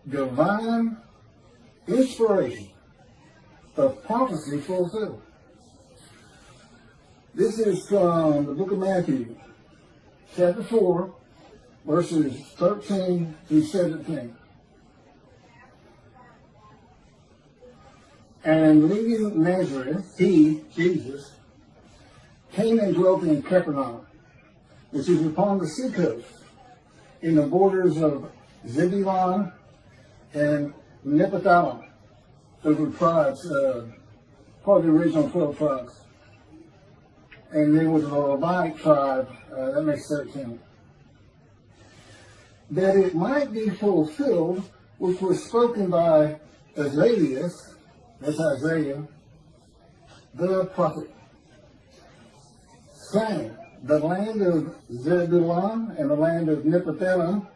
divine inspiration of prophecy fulfilled. This is from the book of Matthew, chapter 4, verses 13 through 17. And leaving Nazareth, he, Jesus, came and dwelt in Capernaum, which is upon the seacoast, in the borders of Zebulun and Nephtali. Those were tribes, part of the original 12 tribes. And there was a Levite tribe, that makes 13. That it might be fulfilled, which was spoken by Isaiah, that's Isaiah, the prophet, saying, the land of Zebulun and the land of Nephtali,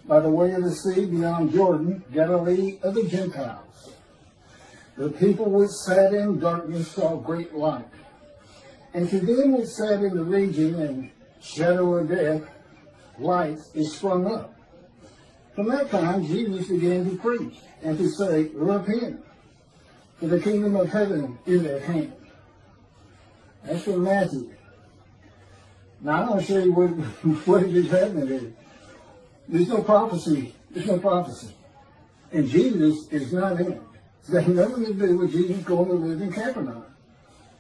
by the way of the sea beyond Jordan, Galilee of the Gentiles. The people which sat in darkness saw great light. And to them which sat in the region and shadow of death, light is sprung up. From that time, Jesus began to preach and to say, repent, for the kingdom of heaven is at hand. That's from Matthew. Now, I want to show you what is happening here. There's no prophecy. There's no prophecy. And Jesus is not in it. It's got nothing to do with Jesus going to live in Capernaum.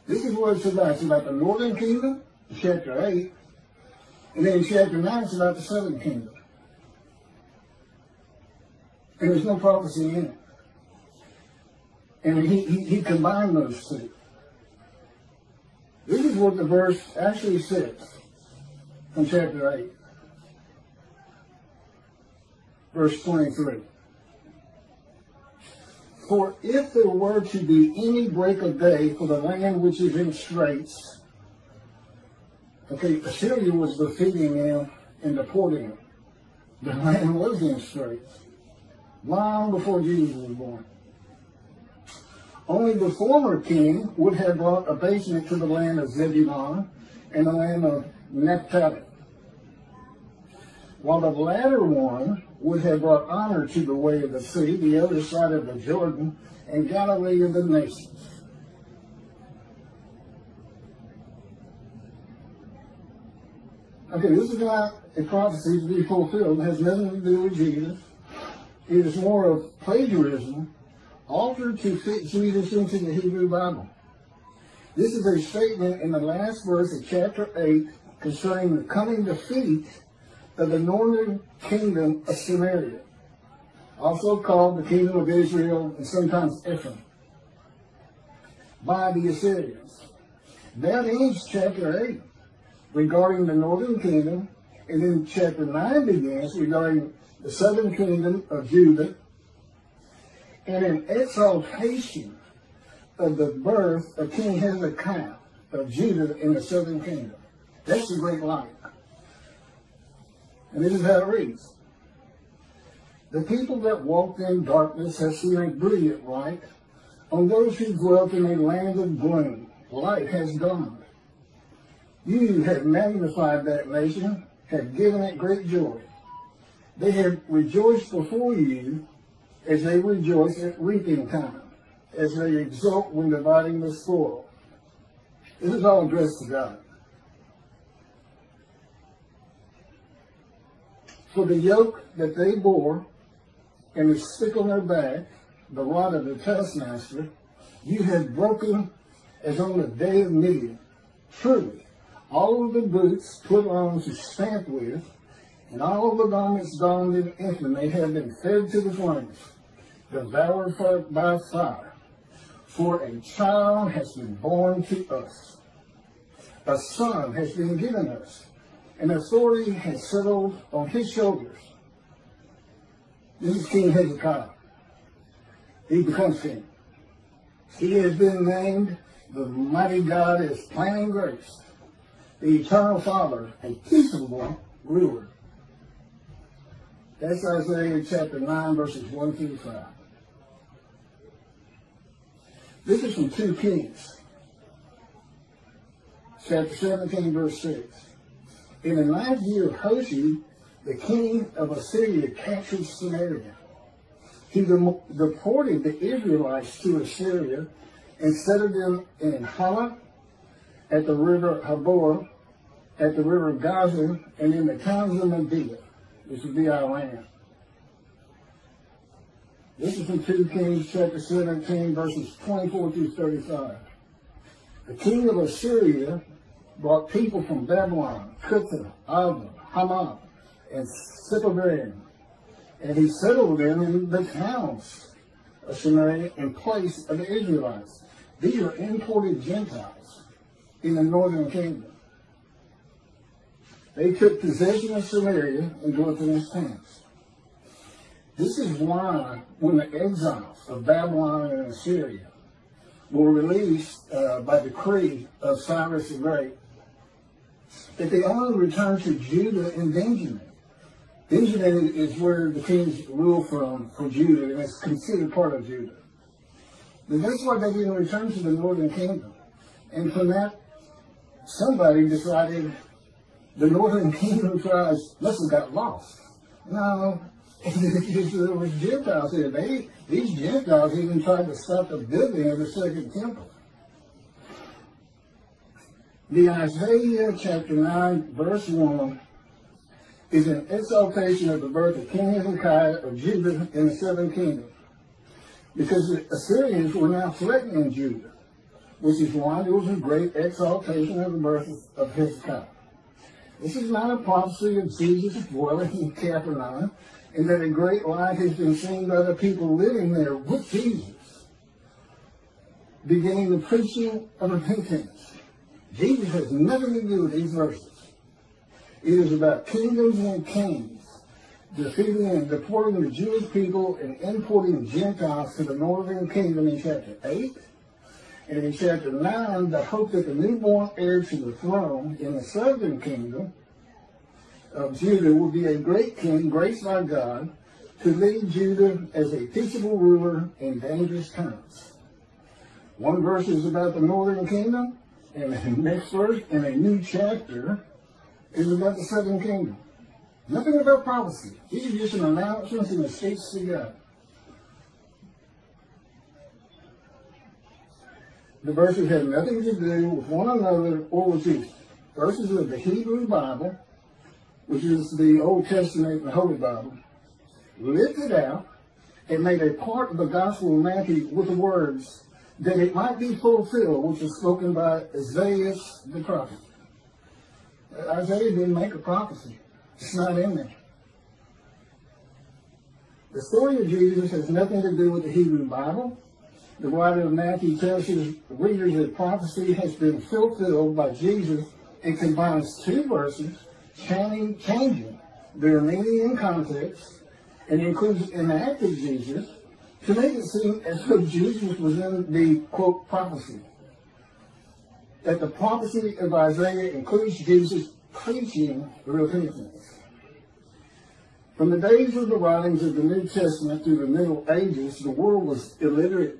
This is what it's about. It's about the northern kingdom, chapter 8. And then in chapter 9, it's about the southern kingdom. And there's no prophecy in it. And he combined those two. This is what the verse actually says from chapter 8. Verse 23. For if there were to be any break of day for the land which is in straits, okay, Assyria was defeating them and deporting them. The land was in straits long before Jesus was born. Only the former king would have brought abasement to the land of Zebulun and the land of Naphtali, while the latter one would have brought honor to the way of the sea, the other side of the Jordan, and Galilee of the nations. Okay, this is not a prophecy to be fulfilled. It has nothing to do with Jesus. It is more of plagiarism, altered to fit Jesus into the Hebrew Bible. This is a statement in the last verse of chapter 8 concerning the coming defeat of the northern kingdom of Samaria, also called the kingdom of Israel and sometimes Ephraim, by the Assyrians. That ends chapter 8 regarding the northern kingdom, and then chapter 9 begins regarding the southern kingdom of Judah, and an exaltation of the birth of King Hezekiah of Judah in the southern kingdom. That's the great light. And this is how it reads. The people that walked in darkness have seen a brilliant light. On those who dwelt in a land of gloom, light has dawned. You have magnified that nation, have given it great joy. They have rejoiced before you as they rejoice at reaping time, as they exult when dividing the spoil. This is all addressed to God. For the yoke that they bore and the stick on their back, the rod of the taskmaster, you have broken as on the day of Midian. Truly, all of the boots put on to stamp with, and all of the garments donned in infamy have been fed to the flames, devoured by fire. For a child has been born to us, a son has been given us, and authority has settled on his shoulders. This is King Hezekiah. He becomes king. He has been named the mighty God is planning grace, the eternal Father, a peaceable ruler. That's Isaiah chapter 9, verses 1 through 5. This is from 2 Kings, chapter 17, verse 6. In the 9th year of Hoshea, the king of Assyria captured Samaria. He deported the Israelites to Assyria and settled them in Halah, at the river Habor, at the river Gaza, and in the towns of Medea. This would be our land. This is in 2 Kings chapter 17, verses 24 through 35. The king of Assyria brought people from Babylon, Cutha, Ava, Hamath, and Sepharvaim, and he settled them in the towns of Samaria in place of the Israelites. These are imported Gentiles in the northern kingdom. They took possession of Samaria and dwelt in its towns. This is why when the exiles of Babylon and Assyria were released by decree of Cyrus the Great, that they only returned to Judah and Benjamin. Benjamin is where the kings rule from for Judah, and it's considered part of Judah. But that's why they didn't return to the northern kingdom. And from that, somebody decided the northern kingdom tribes must have got lost. No, there was Gentiles here. These Gentiles even tried to stop the building of the second temple. The Isaiah chapter 9, verse 1 is an exaltation of the birth of King Hezekiah of Judah in the southern kingdom, because the Assyrians were now threatening Judah, which is why there was a great exaltation of the birth of Hezekiah. This is not a prophecy of Jesus dwelling in Capernaum, and that a great light has been seen by the people living there with Jesus, beginning the preaching of repentance. Jesus has nothing to do with these verses. It is about kingdoms and kings, defeating and deporting the Jewish people and importing Gentiles to the northern kingdom in chapter 8. And in chapter 9, the hope that the newborn heir to the throne in the southern kingdom of Judah will be a great king, graced by God, to lead Judah as a peaceable ruler in dangerous times. One verse is about the northern kingdom, and the next verse in a new chapter is about the southern kingdom. Nothing about prophecy. These are just an announcements and the states to God. The verses have nothing to do with one another or with Jesus. Verses of the Hebrew Bible, which is the Old Testament and the Holy Bible, lifted out and made a part of the Gospel of Matthew with the words, that it might be fulfilled, which was spoken by Isaiah the prophet. Isaiah didn't make a prophecy. It's not in there. The story of Jesus has nothing to do with the Hebrew Bible. The writer of Matthew tells his readers that prophecy has been fulfilled by Jesus and combines two verses, changing their meaning and context, and includes an act of Jesus to make it seem as though Jesus was in the, quote, prophecy. That the prophecy of Isaiah includes Jesus preaching repentance. From the days of the writings of the New Testament through the Middle Ages, the world was illiterate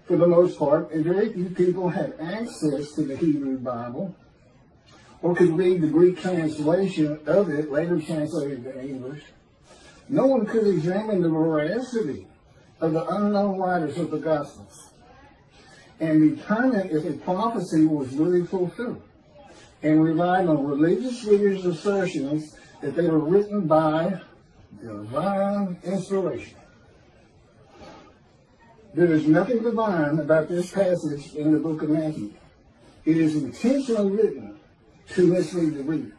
for the most part, and very few people had access to the Hebrew Bible or could read the Greek translation of it, later translated to English. No one could examine the veracity of the unknown writers of the Gospels and determine if a prophecy was really fulfilled, and relied on religious leaders' assertions that they were written by divine inspiration. There is nothing divine about this passage in the book of Matthew. It is intentionally written to mislead the reader.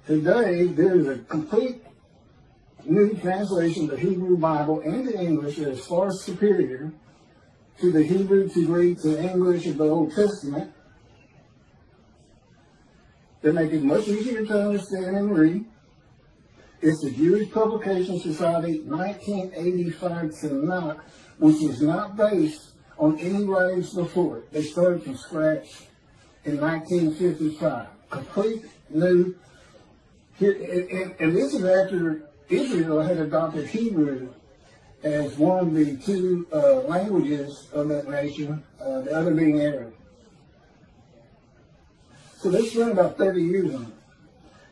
Today, there is a complete new translation of the Hebrew Bible into English that is far superior to the Hebrew to Greek to English of the Old Testament. They make it much easier to understand and read. It's the Jewish Publication Society 1985 Tanakh, which is not based on any writings before it. They started from scratch in 1955. Complete new. And this is after Israel had adopted Hebrew as one of the two languages of that nation, the other being Arabic. So they spent about 30 years on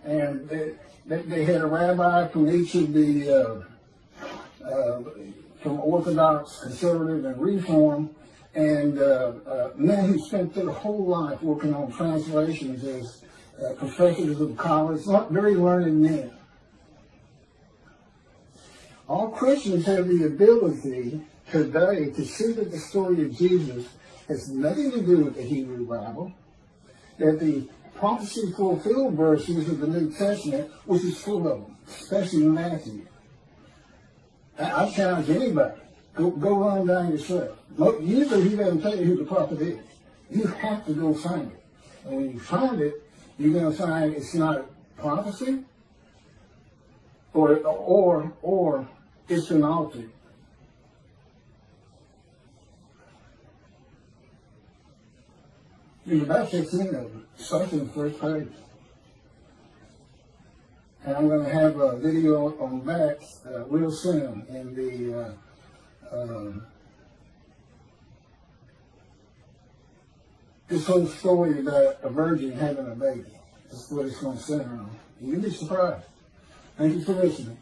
it. And They had a rabbi from each of the, from Orthodox, Conservative, and Reform, and men who spent their whole life working on translations as professors of college, not very learned men. All Christians have the ability today to see that the story of Jesus has nothing to do with the Hebrew Bible, that the prophecy fulfilled verses of the New Testament, which is full of them, especially Matthew. I challenge anybody, go run down yourself. Usually he doesn't tell you who the prophet is. You have to go find it. And when you find it, you're going to find it's not prophecy, or it's an altar. There's about 16 of them, starts in the first page. And I'm going to have a video on that real soon in the this whole story about a virgin having a baby. That's what it's going to center on. You'll be surprised. Thank you for listening.